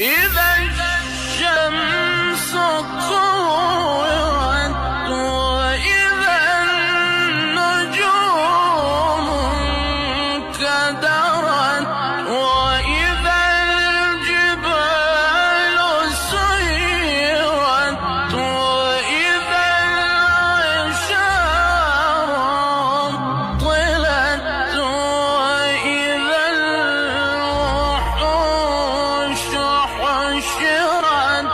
إذا الشمس كورت وإذا النجوم انكدرت وإذا الجبال سيرت وإذا العشار عطلت وإذا الوحوش حشرت